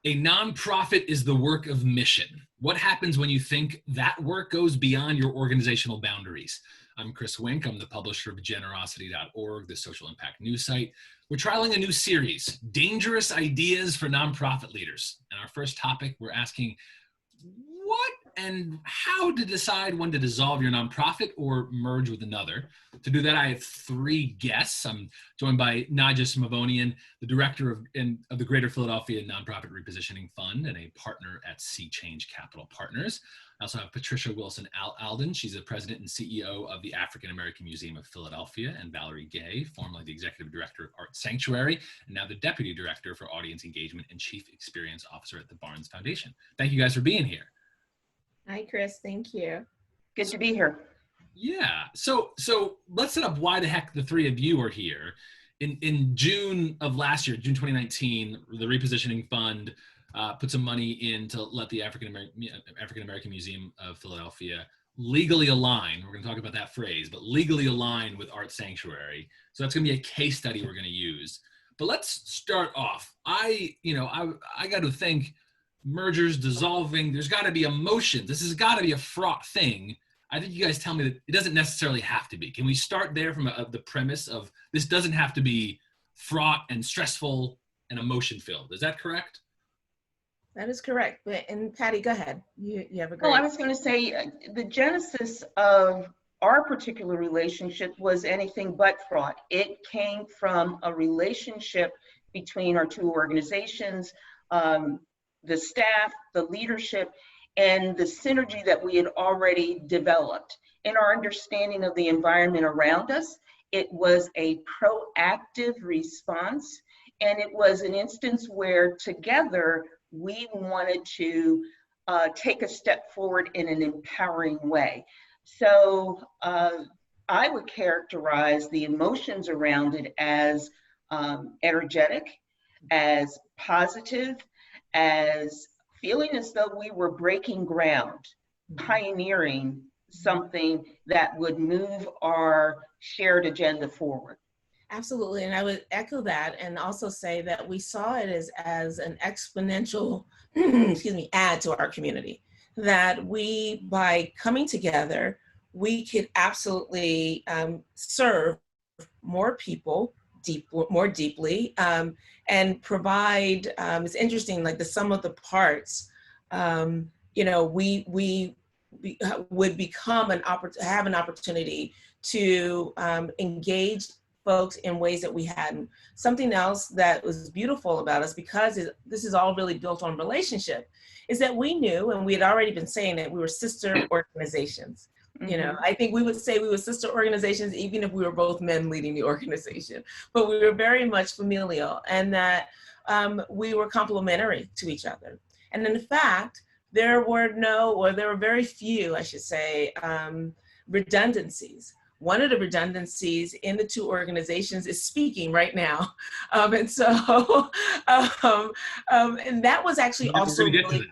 A nonprofit is the work of mission. What happens when you think that work goes beyond your organizational boundaries? I'm Chris Wink. I'm the publisher of generosity.org, the social impact news site. We're trialing a new series, Dangerous Ideas for Nonprofit Leaders. And our first topic, we're asking what and how to decide when to dissolve your nonprofit or merge with another. To do that, I have three guests. I'm joined by Nadya Shmavonian, the director of the Greater Philadelphia Nonprofit Repositioning Fund and a partner at Sea Change Capital Partners. I also have Patricia Wilson-Aiden. She's the president and CEO of the African American Museum of Philadelphia, and Valerie Gay, formerly the executive director of Art Sanctuary, and now the deputy director for audience engagement and chief experience officer at the Barnes Foundation. Thank you guys for being here. Hi, Chris. Thank you. Good to be here. Yeah. So let's set up why the heck the three of you are here. In June of last year, June 2019, the Repositioning Fund put some money in to let the African American Museum of Philadelphia legally align. We're going to talk about that phrase, but legally align with Art Sanctuary. So that's going to be a case study we're going to use. But let's start off. I got to think. Mergers, dissolving, there's got to be emotion. This has got to be a fraught thing. I think you guys tell me that it doesn't necessarily have to be. Can we start there from the premise of this doesn't have to be fraught and stressful and emotion filled? Is that correct? That is correct. And Patty, go ahead. You have a great... Well, I was going to say the genesis of our particular relationship was anything but fraught. It came from a relationship between our two organizations, the staff, the leadership, and the synergy that we had already developed. In our understanding of the environment around us, it was a proactive response, and it was an instance where together we wanted to take a step forward in an empowering way. So I would characterize the emotions around it as energetic, as positive, as feeling as though we were breaking ground, pioneering something that would move our shared agenda forward. Absolutely, and I would echo that and also say that we saw it as an exponential, add to our community. That we, by coming together, we could absolutely serve more people more deeply, and provide, it's interesting, like the sum of the parts, we would become have an opportunity to engage folks in ways that we hadn't. Something else that was beautiful about us, because this is all really built on relationship, is that we knew, and we had already been saying that we were sister organizations. You know, I think we would say we were sister organizations, even if we were both men leading the organization, but we were very much familial, and that we were complementary to each other. And in fact, there were very few, I should say, redundancies. One of the redundancies in the two organizations is speaking right now. And that was actually also really,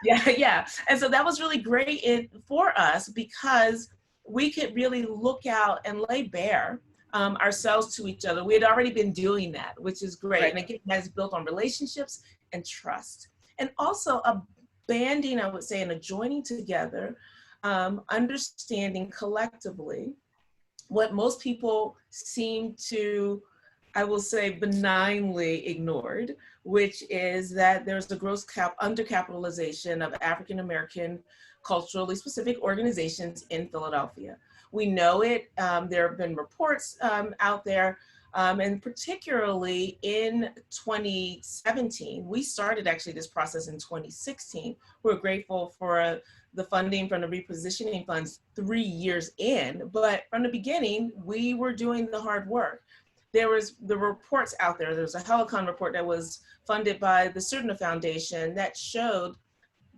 yeah. And so that was really great for us, because we could really look out and lay bare ourselves to each other. We had already been doing that, which is great. Right. And again, that's built on relationships and trust. And also a banding, I would say, and a joining together, understanding collectively what most people seem to, I will say, benignly ignored, which is that there's a gross undercapitalization of African American culturally specific organizations in Philadelphia. We know it. There have been reports out there, and particularly in 2017, we started actually this process in 2016. We're grateful for the funding from the repositioning funds 3 years in, but from the beginning, we were doing the hard work. There was the reports out there. There's a Helicon report that was funded by the Surdna Foundation that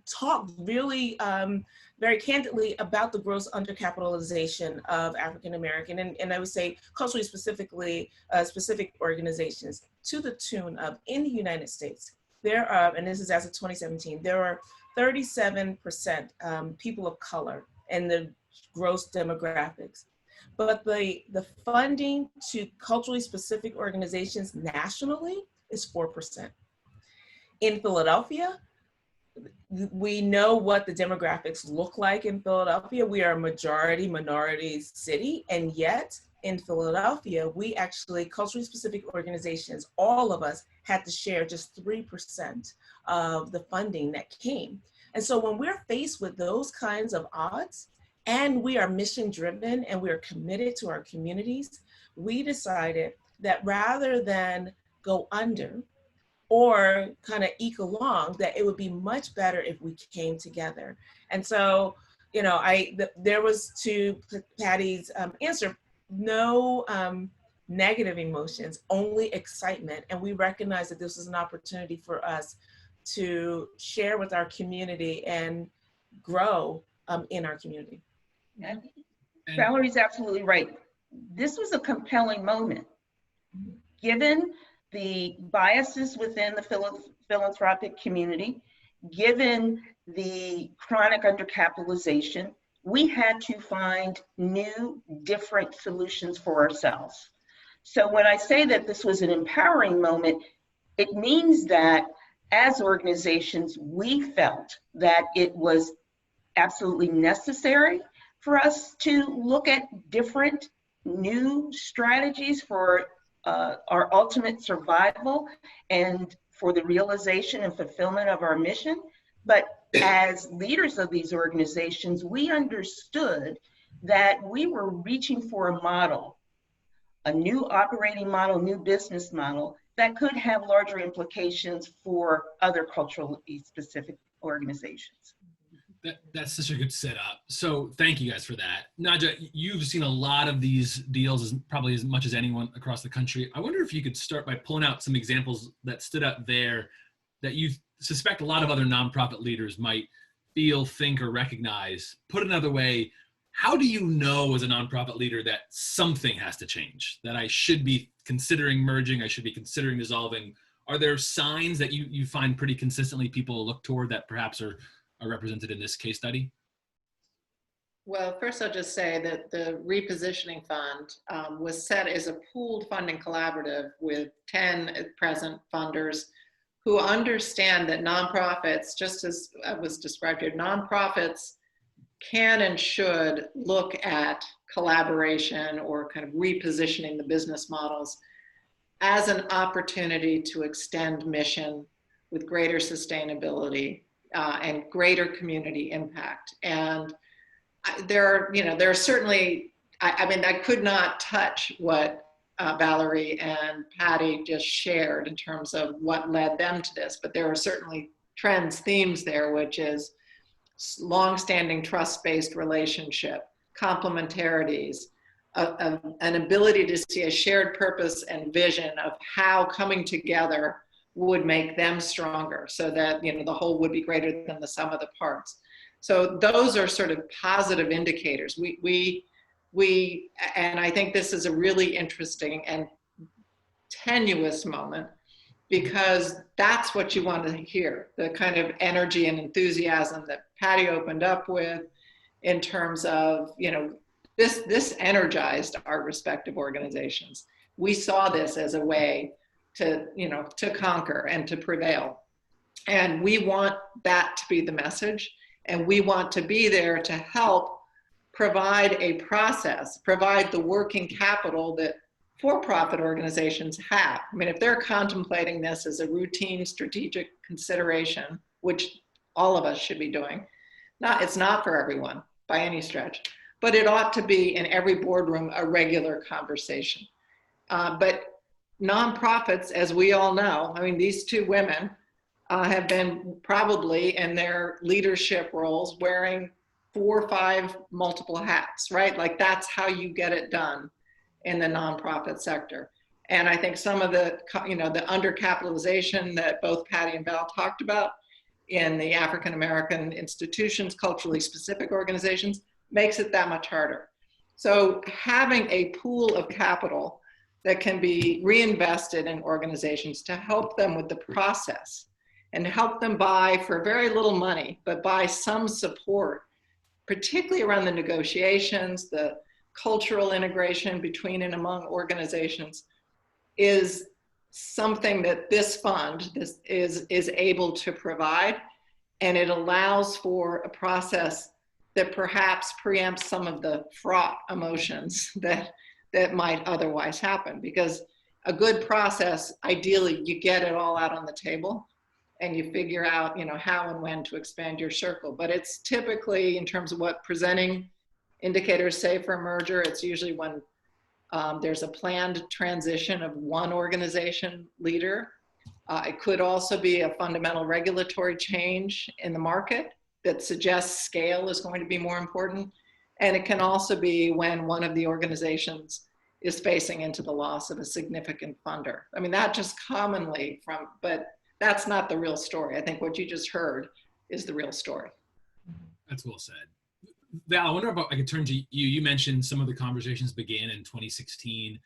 talked really very candidly about the gross undercapitalization of African American and I would say culturally specific organizations, to the tune of, in the United States, there are, and this is as of 2017, there are 37% people of color in the gross demographics. But the funding to culturally specific organizations nationally is 4%. in Philadelphia, we know what the demographics look like in Philadelphia. We are a majority minority city, and yet in Philadelphia, we actually, culturally specific organizations, all of us had to share just 3% of the funding that came. And so when we're faced with those kinds of odds, and we are mission driven and we are committed to our communities, we decided that rather than go under or kind of eke along, that it would be much better if we came together. And so, you know, there was, to Patty's answer, no negative emotions, only excitement. And we recognized that this was an opportunity for us to share with our community and grow in our community. And Valerie's absolutely right. This was a compelling moment, given the biases within the philanthropic community, given the chronic undercapitalization. We had to find new, different solutions for ourselves. So when I say that this was an empowering moment, it means that as organizations, we felt that it was absolutely necessary for us to look at different new strategies for our ultimate survival and for the realization and fulfillment of our mission. But as leaders of these organizations, we understood that we were reaching for a model, a new operating model, new business model that could have larger implications for other culturally specific organizations. That's such a good setup. So thank you guys for that. Nadya, you've seen a lot of these deals, probably as much as anyone across the country. I wonder if you could start by pulling out some examples that stood out there that you suspect a lot of other nonprofit leaders might feel, think, or recognize. Put another way, how do you know as a nonprofit leader that something has to change, that I should be considering merging, I should be considering dissolving? Are there signs that you find pretty consistently people look toward that perhaps are represented in this case study? Well, first I'll just say that the Repositioning Fund was set as a pooled funding collaborative with 10 present funders who understand that nonprofits, just as was described here, nonprofits can and should look at collaboration or kind of repositioning the business models as an opportunity to extend mission with greater sustainability and greater community impact. And there are certainly, I mean, I could not touch what Valerie and Patty just shared in terms of what led them to this, but there are certainly trends, themes there, which is long-standing trust-based relationship, complementarities, an ability to see a shared purpose and vision of how coming together would make them stronger, so that the whole would be greater than the sum of the parts. So those are sort of positive indicators. And I think this is a really interesting and tenuous moment, because that's what you want to hear, the kind of energy and enthusiasm that Patty opened up with in terms of, this energized our respective organizations. We saw this as a way to conquer and to prevail. And we want that to be the message. And we want to be there to help provide a process, provide the working capital that for-profit organizations have. I mean, if they're contemplating this as a routine strategic consideration, which all of us should be doing, it's not for everyone by any stretch, but it ought to be in every boardroom a regular conversation. But nonprofits, as we all know, I mean, these two women have been probably in their leadership roles wearing 4 or 5 multiple hats, right? Like, that's how you get it done in the nonprofit sector. And I think some of the, the undercapitalization that both Patty and Val talked about in the African American institutions, culturally specific organizations, makes it that much harder. So having a pool of capital that can be reinvested in organizations to help them with the process and help them buy for very little money, but buy some support, particularly around the negotiations, the cultural integration between and among organizations, is something that this fund is able to provide, and it allows for a process that perhaps preempts some of the fraught emotions that might otherwise happen. Because a good process, ideally, you get it all out on the table and you figure out, you know, how and when to expand your circle. But it's typically, in terms of what presenting indicators say for a merger, it's usually when there's a planned transition of one organization leader. It could also be a fundamental regulatory change in the market that suggests scale is going to be more important. And it can also be when one of the organizations is facing into the loss of a significant funder. I mean, that just commonly but that's not the real story. I think what you just heard is the real story. That's well said. Val, I wonder if I could turn to you. You mentioned some of the conversations began in 2016.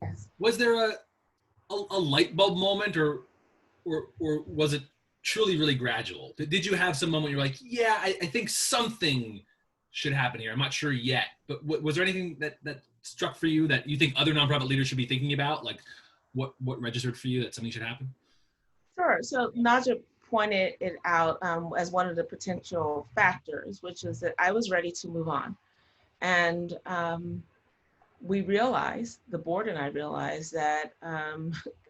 Yes. Was there a light bulb moment, or was it truly really gradual? Did you have some moment you're like, yeah, I think something should happen here? I'm not sure yet, but was there anything that struck for you that you think other nonprofit leaders should be thinking about? Like what registered for you that something should happen? Sure. So Nadya pointed it out as one of the potential factors, which is that I was ready to move on. And we realized, the board and I realized that,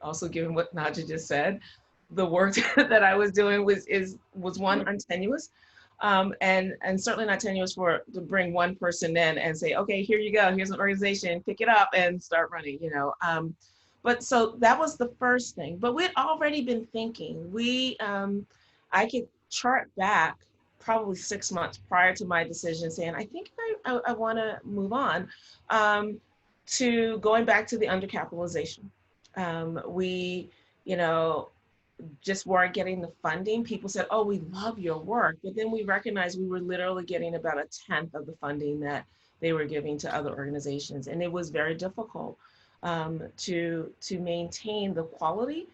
also given what Nadya just said, the work that I was doing was one, untenuous, and certainly not tenuous to bring one person in and say, okay, here you go, here's an organization, pick it up and start running, you know. But so that was the first thing. But we'd already been thinking. I could chart back probably 6 months prior to my decision, saying, I think I want to move on, to going back to the undercapitalization. We, you know, just weren't getting the funding. People said, oh, we love your work. But then we recognized we were literally getting about 1/10 of the funding that they were giving to other organizations. And it was very difficult to maintain the quality.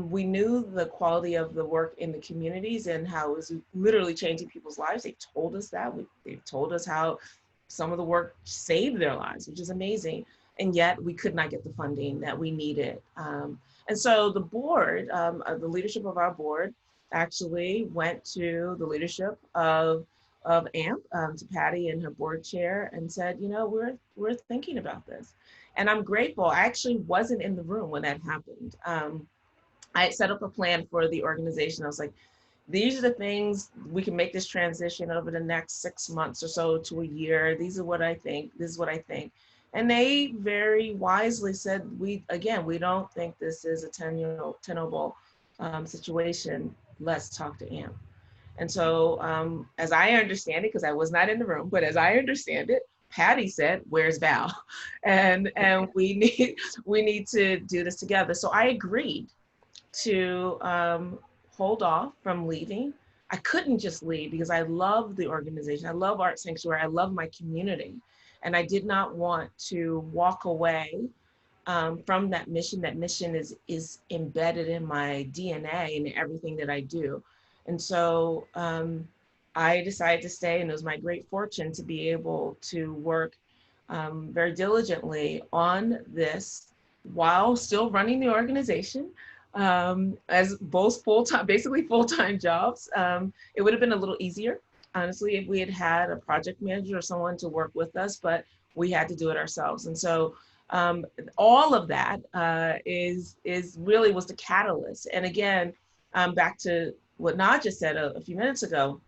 We knew the quality of the work in the communities and how it was literally changing people's lives. They told us that. They've told us how some of the work saved their lives, which is amazing. And yet we could not get the funding that we needed. And so the board, the leadership of our board actually went to the leadership of AMP, to Patty and her board chair, and said, you know, we're thinking about this. And I'm grateful. I actually wasn't in the room when that happened. I had set up a plan for the organization. I was like, these are the things, we can make this transition over the next 6 months or so to a year. These are what I think. This is what I think. And they very wisely said, we don't think this is a tenable situation. Let's talk to AMP. And so as I understand it, because I was not in the room, but as I understand it, Patty said, where's Val? And we need to do this together. So I agreed to hold off from leaving. I couldn't just leave because I love the organization. I love Art Sanctuary. I love my community. And I did not want to walk away from that mission. That mission is embedded in my DNA and everything that I do. And so I decided to stay, and it was my great fortune to be able to work very diligently on this while still running the organization as both basically full-time jobs. It would have been a little easier, honestly, if we had had a project manager or someone to work with us, but we had to do it ourselves. And so all of that is really was the catalyst. And again, back to what Nadya said a few minutes ago,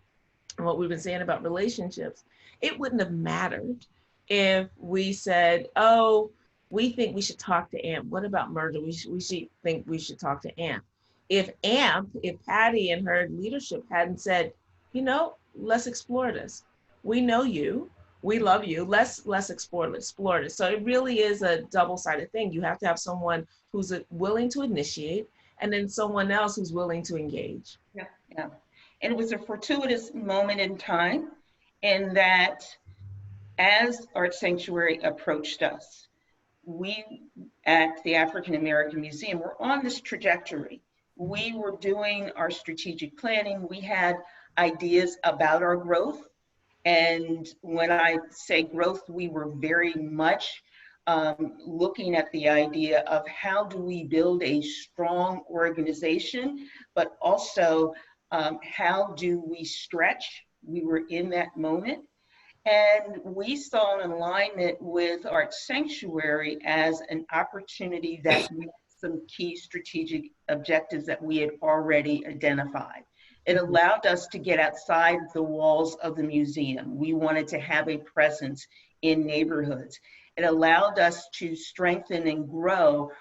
and what we've been saying about relationships, it wouldn't have mattered if we said, oh, we think we should talk to AMP. What about merger? We think we should talk to AMP. If Patty and her leadership hadn't said, you know, let's explore this. We know you, we love you, let's explore this. So it really is a double-sided thing. You have to have someone who's willing to initiate, and then someone else who's willing to engage. Yeah. And it was a fortuitous moment in time in that as Art Sanctuary approached us, we at the African American Museum were on this trajectory. We were doing our strategic planning. We had ideas about our growth. And when I say growth, we were very much looking at the idea of how do we build a strong organization, but also how do we stretch? We were in that moment. And we saw an alignment with Art Sanctuary as an opportunity that met some key strategic objectives that we had already identified. It allowed us to get outside the walls of the museum. We wanted to have a presence in neighborhoods. It allowed us to strengthen and grow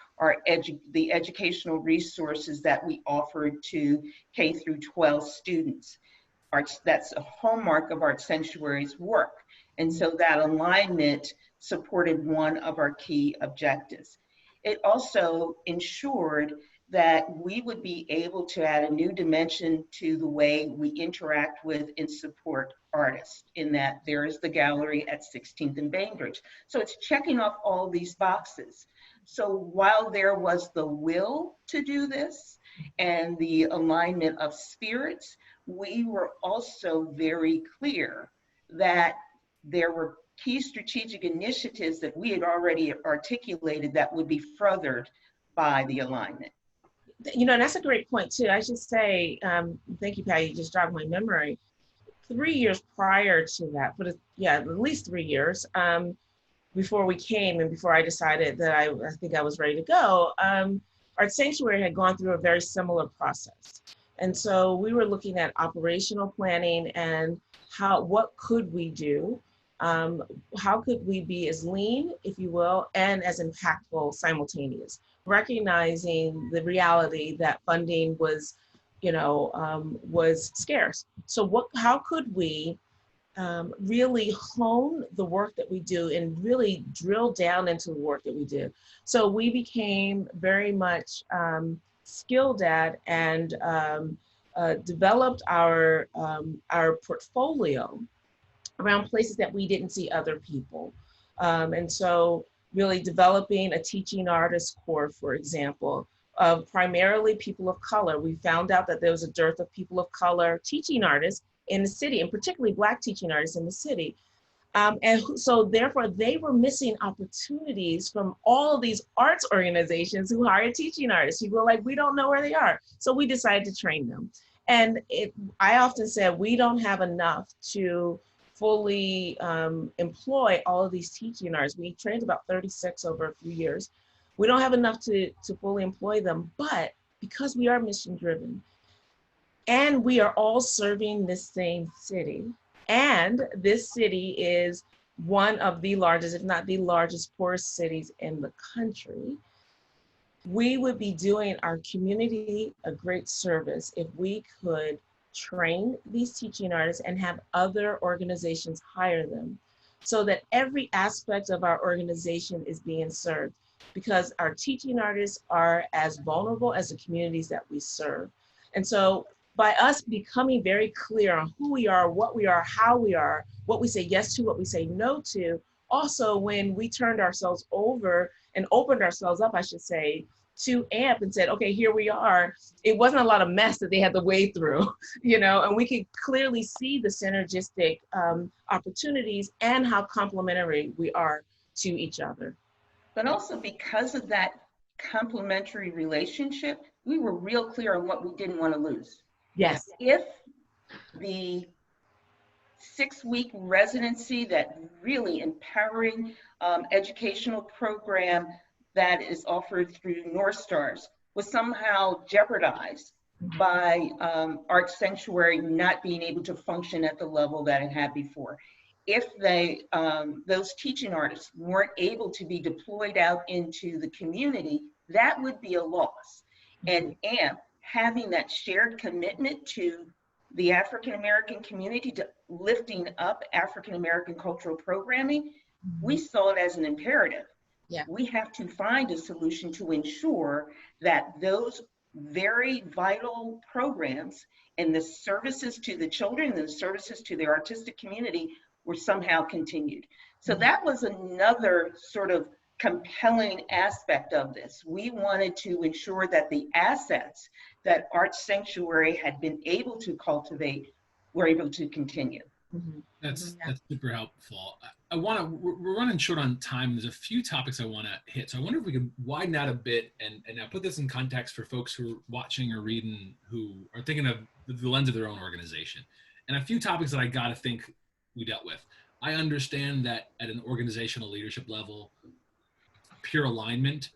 the educational resources that we offered to K through 12 students. That's a hallmark of Art Sanctuary's work. And so that alignment supported one of our key objectives. It also ensured that we would be able to add a new dimension to the way we interact with and support artists, in that there is the gallery at 16th and Bainbridge. So it's checking off all these boxes. So while there was the will to do this and the alignment of spirits, we were also very clear that there were key strategic initiatives that we had already articulated that would be furthered by the alignment. You know, that's a great point too. I should say, thank you, Patty, you just jogged my memory. 3 years prior to that, but at least 3 years before we came and before I decided that I think I was ready to go, Art Sanctuary had gone through a very similar process. And so we were looking at operational planning and what could we do? How could we be as lean, if you will, and as impactful simultaneous, recognizing the reality that funding was, was scarce. So how could we really hone the work that we do and really drill down into the work that we do? So we became very much skilled at and developed our portfolio around places that we didn't see other people. And so really developing a teaching artist corps, for example, of primarily people of color. We found out that there was a dearth of people of color teaching artists in the city, and particularly Black teaching artists in the city. And so therefore they were missing opportunities from all of these arts organizations who hire teaching artists. People were like, we don't know where they are. So we decided to train them. And I often said, we don't have enough to fully employ all of these teaching artists. We trained about 36 over a few years. We don't have enough to fully employ them, but because we are mission driven and we are all serving this same city, and this city is one of the largest, if not the largest, poorest cities in the country, we would be doing our community a great service if we could train these teaching artists and have other organizations hire them so that every aspect of our organization is being served, because our teaching artists are as vulnerable as the communities that we serve. And so by us becoming very clear on who we are, what we are, how we are, what we say yes to, what we say no to, also when we turned ourselves over and opened ourselves up, I should say, to AMP and said, okay, here we are. It wasn't a lot of mess that they had to wade through, and we could clearly see the synergistic opportunities and how complementary we are to each other. But also because of that complementary relationship, we were real clear on what we didn't want to lose. Yes. If the 6-week residency, that really empowering educational program that is offered through North Stars, was somehow jeopardized by Art Sanctuary not being able to function at the level that it had before. If those teaching artists weren't able to be deployed out into the community, that would be a loss. And AMP, having that shared commitment to the African American community, to lifting up African American cultural programming, we saw it as an imperative. Yeah. We have to find a solution to ensure that those very vital programs and the services to the children and the services to the artistic community were somehow continued. So that was another sort of compelling aspect of this. We wanted to ensure that the assets that Art Sanctuary had been able to cultivate were able to continue. That's super helpful. we're running short on time. There's a few topics I want to hit. So I wonder if we could widen out a bit and I put this in context for folks who are watching or reading who are thinking of the lens of their own organization. And a few topics that I got to think we dealt with. I understand that at an organizational leadership level, pure alignment,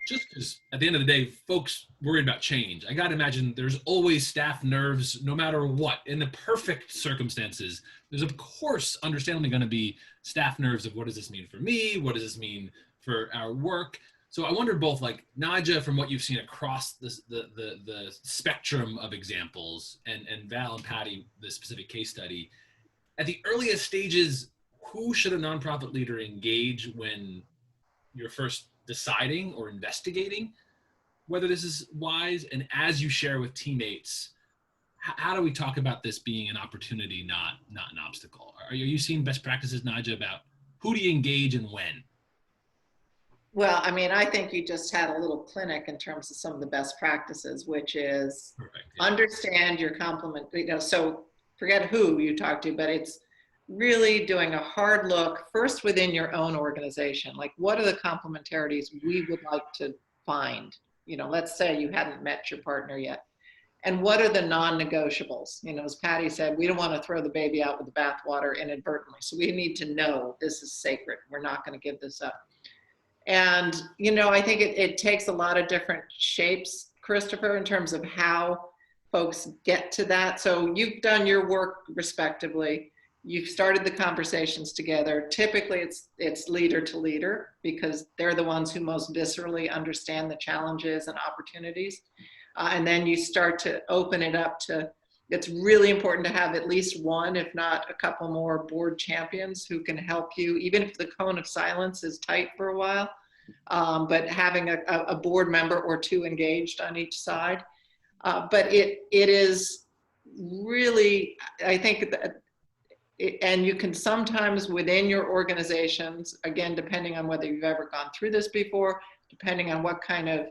just because at the end of the day, folks worried about change. I got to imagine there's always staff nerves, no matter what. In the perfect circumstances, there's of course understandably going to be staff nerves of what does this mean for me? What does this mean for our work? So I wonder both, like Nadya, from what you've seen across the spectrum of examples, and Val and Patty, the specific case study, at the earliest stages, who should a nonprofit leader engage when you're first deciding or investigating whether this is wise? And as you share with teammates, how do we talk about this being an opportunity, not an obstacle? Are you seeing best practices, Nadya, about who do you engage and when? Well, I mean, I think you just had a little clinic in terms of some of the best practices, which is Perfect, yeah. Understand your complement, so forget who you talk to, but it's really doing a hard look first within your own organization. Like, what are the complementarities we would like to find? Let's say you hadn't met your partner yet. And what are the non-negotiables? As Patty said, we don't want to throw the baby out with the bathwater inadvertently. So we need to know this is sacred. We're not going to give this up. And, I think it takes a lot of different shapes, Christopher, in terms of how folks get to that. So you've done your work respectively. You've started the conversations together. Typically it's leader to leader because they're the ones who most viscerally understand the challenges and opportunities. And then you start to open it up to, it's really important to have at least one, if not a couple more board champions who can help you, even if the cone of silence is tight for a while, but having a board member or two engaged on each side. But it is really, I think that, and you can sometimes within your organizations, again, depending on whether you've ever gone through this before, depending on what kind of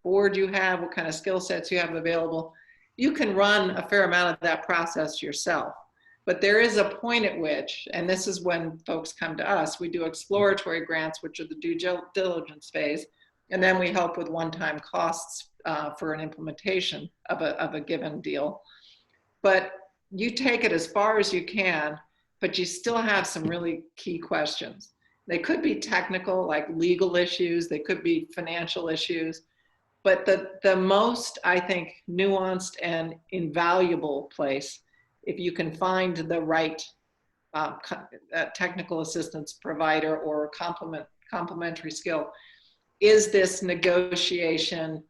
board you have, what kind of skill sets you have available, you can run a fair amount of that process yourself. But there is a point at which, and this is when folks come to us, we do exploratory grants, which are the due diligence phase, and then we help with one-time costs for an implementation of a given deal. But you take it as far as you can, but you still have some really key questions. They could be technical, like legal issues, they could be financial issues, but the most, I think, nuanced and invaluable place, if you can find the right technical assistance provider or complementary skill, is this negotiation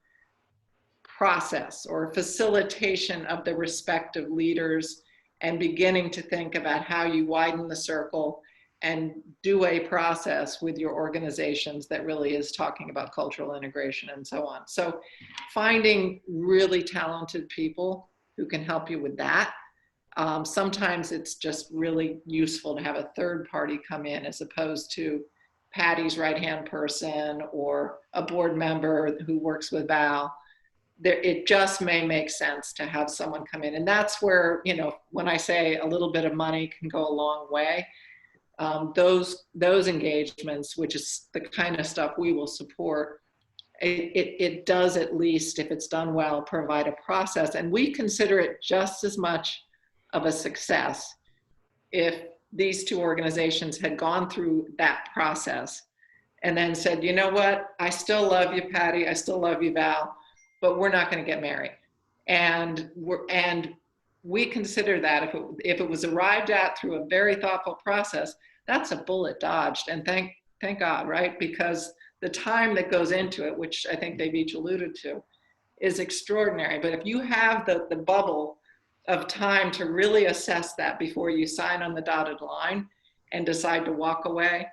process or facilitation of the respective leaders and beginning to think about how you widen the circle and do a process with your organizations that really is talking about cultural integration and so on. So finding really talented people who can help you with that. Sometimes it's just really useful to have a third party come in as opposed to Patty's right-hand person or a board member who works with Val. It just may make sense to have someone come in. And that's where, when I say a little bit of money can go a long way, those engagements, which is the kind of stuff we will support, it does, at least if it's done well, provide a process. And we consider it just as much of a success if these two organizations had gone through that process and then said, you know what, I still love you, Patty, I still love you, Val, but we're not going to get married. And we consider that if it was arrived at through a very thoughtful process, that's a bullet dodged. And thank God, right? Because the time that goes into it, which I think they've each alluded to, is extraordinary. But if you have the bubble of time to really assess that before you sign on the dotted line and decide to walk away,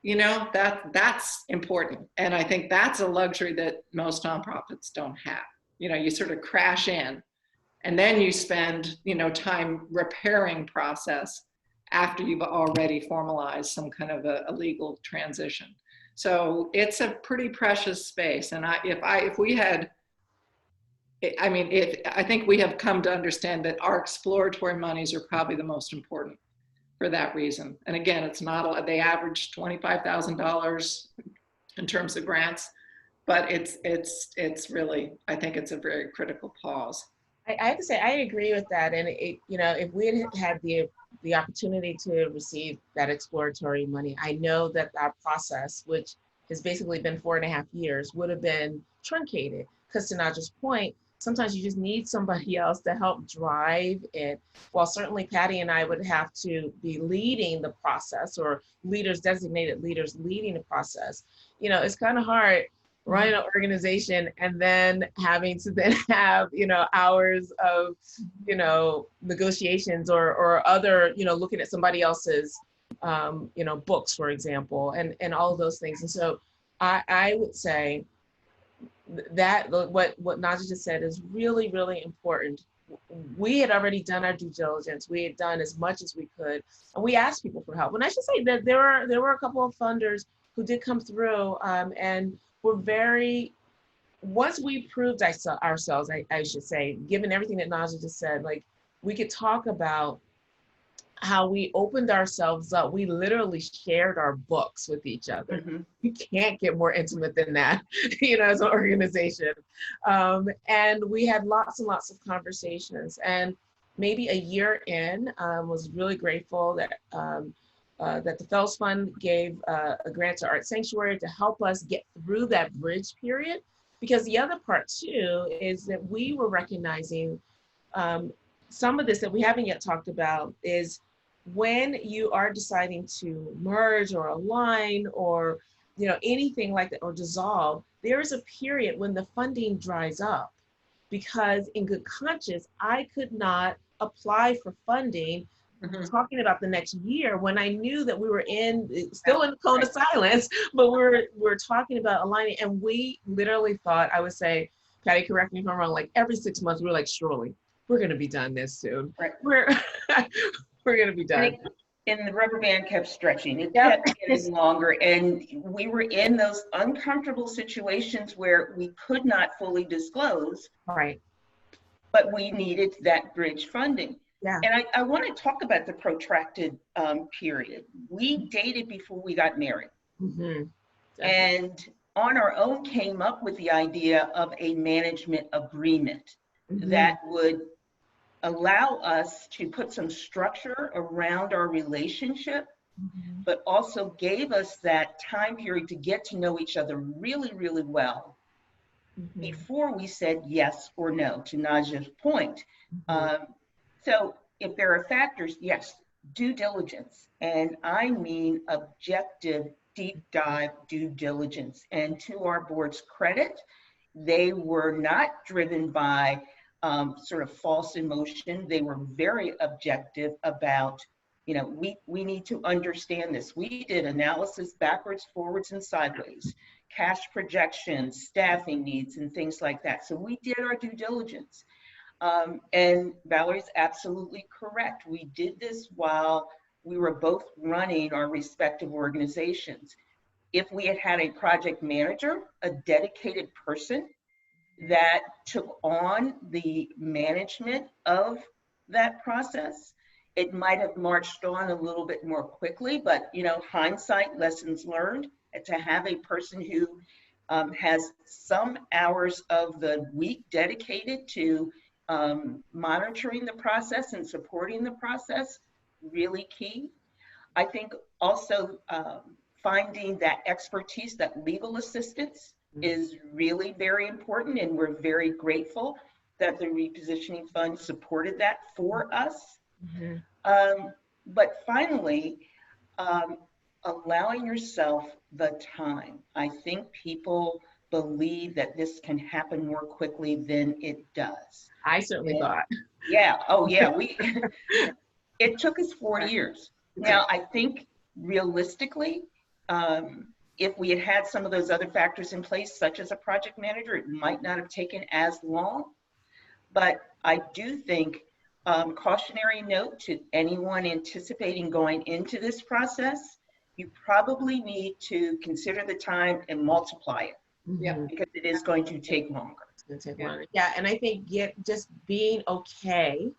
that's important. And I think that's a luxury that most nonprofits don't have. You sort of crash in and then you spend, time repairing process after you've already formalized some kind of a legal transition. So it's a pretty precious space. And I think we have come to understand that our exploratory monies are probably the most important for that reason. And again, it's not, they average $25,000 in terms of grants, but it's really, I think it's a very critical pause. I have to say, I agree with that. And you know, if we had had the opportunity to receive that exploratory money, I know that our process, which has basically been 4.5 years, would have been truncated. Because to Nadya's point, sometimes you just need somebody else to help drive it. While certainly Patty and I would have to be leading the process, or leaders, designated leaders leading the process. You know, it's kind of hard running an organization and then having to then have, you know, hours of, you know, negotiations or other, you know, looking at somebody else's, you know, books, for example, and all of those things. And so I would say that what Nadya just said is really, really important. We had already done our due diligence. We had done as much as we could, and we asked people for help. And I should say that there were a couple of funders who did come through, and were very, once we proved ourselves, I should say, given everything that Nadya just said, like, we could talk about how we opened ourselves up. We literally shared our books with each other. Mm-hmm. You can't get more intimate than that, you know, as an organization. And we had lots and lots of conversations. And maybe a year in, was really grateful that that the Fells Fund gave a grant to Art Sanctuary to help us get through that bridge period. Because the other part too is that we were recognizing some of this that we haven't yet talked about is when you are deciding to merge or align or, you know, anything like that, or dissolve, there is a period when the funding dries up. Because in good conscience, I could not apply for funding talking about the next year when I knew that we were still in the cone of silence, but we're talking about aligning. And we literally thought, I would say, Patty, correct me if I'm wrong, like every 6 months, we were like, surely we're going to be done this soon. Right. We're going to be done. And the rubber band kept stretching. It kept getting longer. And we were in those uncomfortable situations where we could not fully disclose. Right. But we needed that bridge funding. Yeah. And I want to talk about the protracted period. We dated before we got married. Mm-hmm. And on our own came up with the idea of a management agreement that would allow us to put some structure around our relationship, but also gave us that time period to get to know each other really, really well before we said yes or no, to Nadya's point. So if there are factors, yes, due diligence, and I mean objective, deep dive due diligence. And to our board's credit, they were not driven by sort of false emotion. They were very objective about, you know, we need to understand this. We did analysis backwards, forwards, and sideways, cash projections, staffing needs, and things like that. So we did our due diligence. And Valerie's absolutely correct. We did this while we were both running our respective organizations. If we had had a project manager, a dedicated person that took on the management of that process, it might have marched on a little bit more quickly, but, you know, hindsight, lessons learned, to have a person who has some hours of the week dedicated to monitoring the process and supporting the process, really key. I think also finding that expertise, that legal assistance is really very important, and we're very grateful that the Repositioning Fund supported that for us. But finally, allowing yourself the time. I think people believe that this can happen more quickly than it does. I certainly thought. Yeah. Oh, yeah. It took us 4 years. Now, I think realistically, if we had had some of those other factors in place, such as a project manager, it might not have taken as long. But I do think, cautionary note to anyone anticipating going into this process, you probably need to consider the time and multiply it. Because it is going to take longer. It's going to take longer. Yeah, and I think just being okay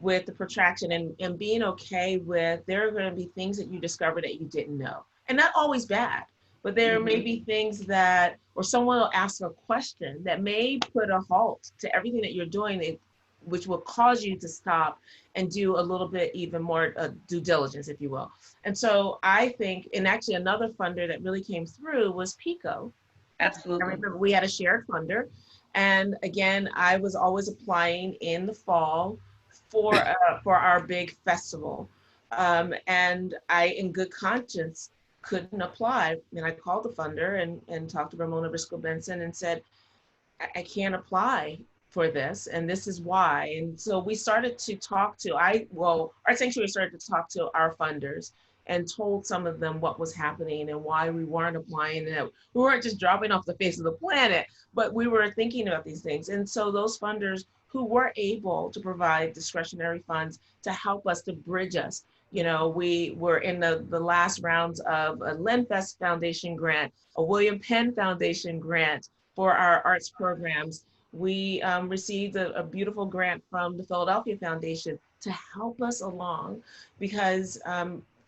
with the protraction and being okay with there are going to be things that you discover that you didn't know. And not always bad, but there may be things that, or someone will ask a question that may put a halt to everything that you're doing, which will cause you to stop and do a little bit even more due diligence, if you will. And so I think, and actually another funder that really came through was PICO. Absolutely. I remember we had a shared funder. And again, I was always applying in the fall for our big festival. And I, in good conscience, couldn't apply. And I called the funder and talked to Ramona Briscoe-Benson and said, I can't apply for this, and this is why. And so we started to talk to, our sanctuary started to talk to our funders and told some of them what was happening and why we weren't applying, and that we weren't just dropping off the face of the planet, but we were thinking about these things. And so those funders who were able to provide discretionary funds to help us, to bridge us, you know, we were in the last rounds of a Lenfest Foundation grant, a William Penn Foundation grant for our arts programs. We received a beautiful grant from the Philadelphia Foundation to help us along, because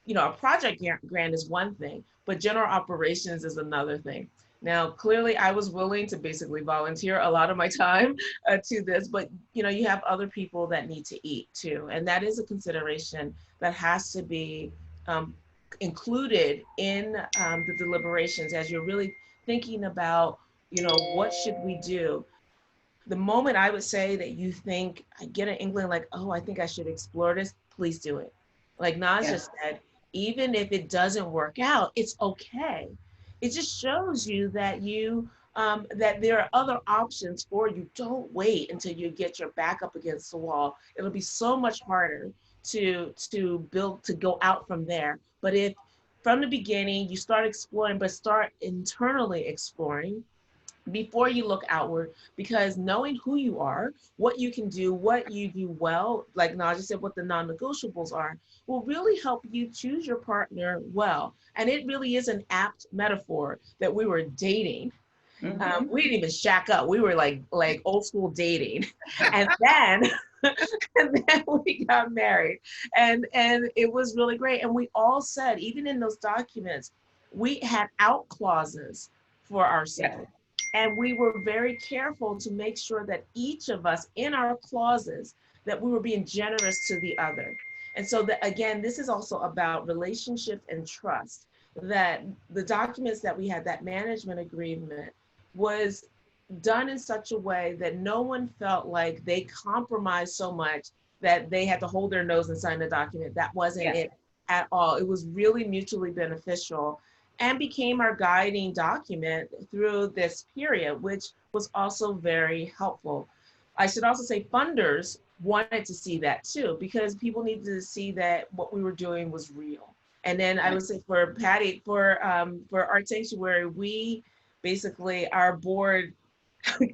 you know, a project grant is one thing, but general operations is another thing. Now, clearly I was willing to basically volunteer a lot of my time to this, but you know, you have other people that need to eat too. And that is a consideration that has to be included in the deliberations as you're really thinking about, you know, what should we do? The moment I would say that you think, I get an inkling like, oh, I think I should explore this, please do it. Like Nadya said, even if it doesn't work out, it's okay. It just shows you that that there are other options for you. Don't wait until you get your back up against the wall. It'll be so much harder to build, to go out from there. But if from the beginning you start exploring, but start internally exploring before you look outward, because knowing who you are, what you can do, what you do well, like Nadya said, what the non-negotiables are, will really help you choose your partner well. And it really is an apt metaphor that we were dating. We didn't even shack up. We were like old school dating. And then, and then we got married. And it was really great. And we all said, even in those documents, we had out clauses for ourselves. And we were very careful to make sure that each of us in our clauses, that we were being generous to the other. And so that, again, this is also about relationships and trust, that the documents that we had, that management agreement, was done in such a way that no one felt like they compromised so much that they had to hold their nose and sign the document. That wasn't it at all. It was really mutually beneficial and became our guiding document through this period, which was also very helpful. I should also say funders wanted to see that too, because people needed to see that what we were doing was real. And then I would say for Patty, for Art Sanctuary, we basically, our board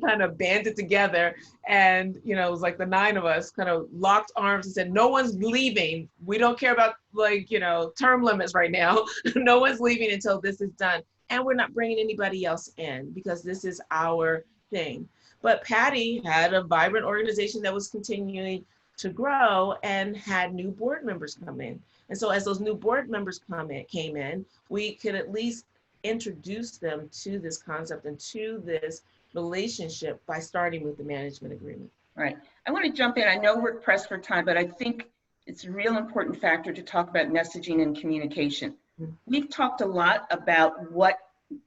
kind of banded together, and you know, it was like the 9 of us kind of locked arms and said, no one's leaving. We don't care about, like, you know, term limits right now. No one's leaving until this is done. And we're not bringing anybody else in, because this is our thing. But Patty had a vibrant organization that was continuing to grow and had new board members come in. And so as those new board members came in, we could at least introduce them to this concept and to this relationship by starting with the management agreement. Right. I want to jump in. I know we're pressed for time, but I think it's a real important factor to talk about messaging and communication. We've talked a lot about what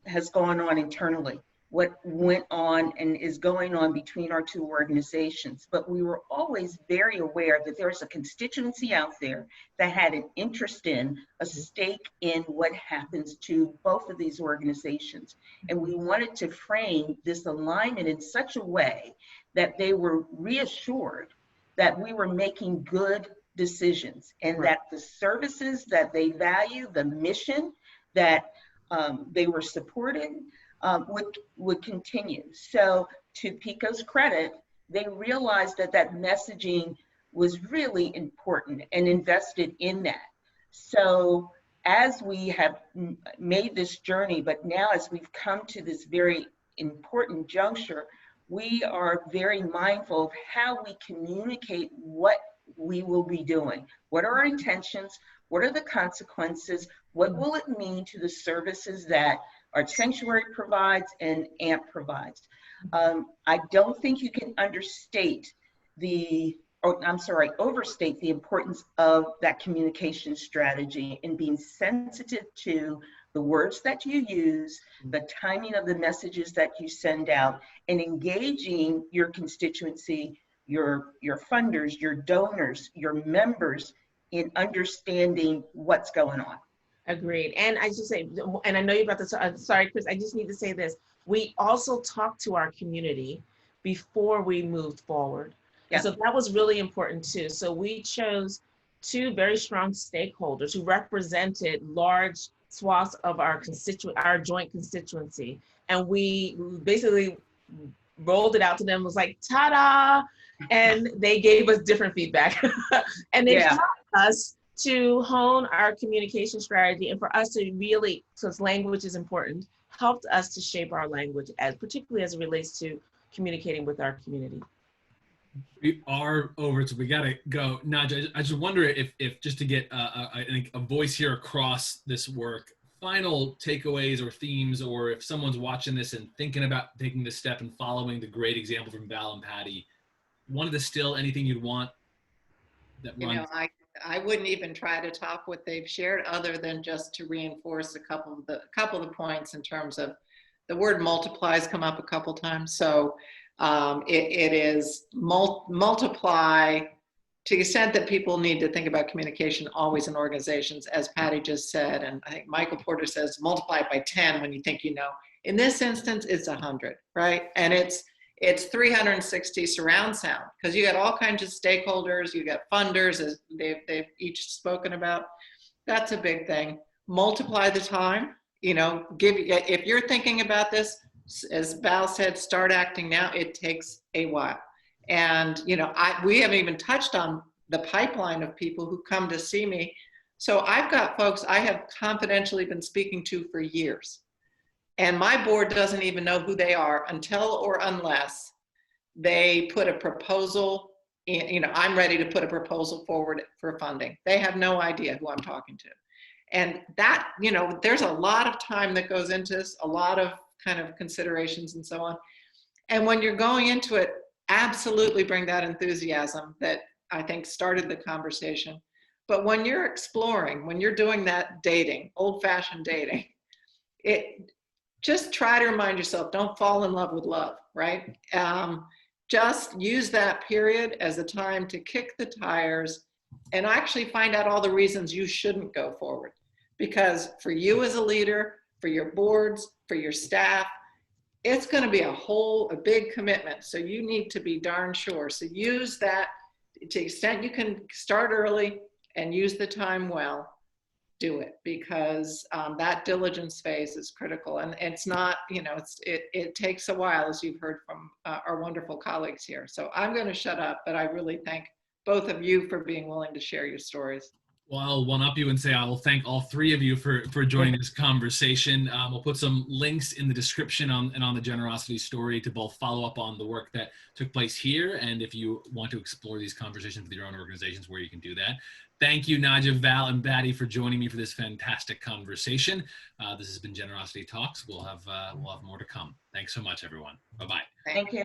has gone on internally, what went on and is going on between our two organizations, but we were always very aware that there's a constituency out there that had an interest in, a stake in what happens to both of these organizations. And we wanted to frame this alignment in such a way that they were reassured that we were making good decisions, and that the services that they value, the mission that they were supporting, would continue. So to PICO's credit, they realized that that messaging was really important and invested in that. So as we have made this journey, but now as we've come to this very important juncture, we are very mindful of how we communicate what we will be doing? What are our intentions? What are the consequences? What will it mean to the services that our sanctuary provides and AMP provides? I don't think you can overstate the importance of that communication strategy and being sensitive to the words that you use, the timing of the messages that you send out, and engaging your constituency, your funders, your donors, your members in understanding what's going on. Agreed. And I just say, and I know you're about to, sorry, Chris, I just need to say this. We also talked to our community before we moved forward. Yeah. And so that was really important too. So we chose 2 very strong stakeholders who represented large swaths of our joint constituency. And we basically rolled it out to them, was like, ta-da! And they gave us different feedback. And they helped us to hone our communication strategy, and for us to really, since language is important, helped us to shape our language, particularly as it relates to communicating with our community. We are over, so we gotta go. Nadya, I just wonder if just to get I think a voice here across this work, final takeaways or themes, or if someone's watching this and thinking about taking this step and following the great example from Val and Patty, one of the still anything you'd want that runs? You know, I wouldn't even try to top what they've shared, other than just to reinforce a couple of the points in terms of the word multiplies come up a couple times. So it is multiply to the extent that people need to think about communication always in organizations, as Patty just said, and I think Michael Porter says multiply it by 10 when you think you know. In this instance, it's 100, right? And it's 360 surround sound, because you got all kinds of stakeholders, you got funders, as they've each spoken about. That's a big thing. Multiply the time, you know, if you're thinking about this, as Val said, start acting now. It takes a while. And, you know, we haven't even touched on the pipeline of people who come to see me. So I've got folks I have confidentially been speaking to for years. And my board doesn't even know who they are until or unless they put a proposal in, you know, I'm ready to put a proposal forward for funding. They have no idea who I'm talking to. And that, you know, there's a lot of time that goes into this, a lot of kind of considerations and so on. And when you're going into it, absolutely bring that enthusiasm that I think started the conversation. But when you're exploring, when you're doing that dating, old-fashioned dating, just try to remind yourself, don't fall in love with love, right? Just use that period as a time to kick the tires and actually find out all the reasons you shouldn't go forward. Because for you as a leader, for your boards, for your staff, it's going to be a big commitment. So you need to be darn sure. So use that to the extent you can. Start early and use the time well. Do it, because that diligence phase is critical, and it's not, you know, it takes a while, as you've heard from our wonderful colleagues here. So I'm going to shut up, but I really thank both of you for being willing to share your stories. Well, I'll one-up you and say I will thank all 3 of you for joining this conversation. We'll put some links in the description and on the Generosity story to both follow up on the work that took place here, and if you want to explore these conversations with your own organizations, where you can do that. Thank you, Nadya, Val, and Patty, for joining me for this fantastic conversation. This has been Generosity Talks. We'll have more to come. Thanks so much, everyone. Bye-bye. Thank you.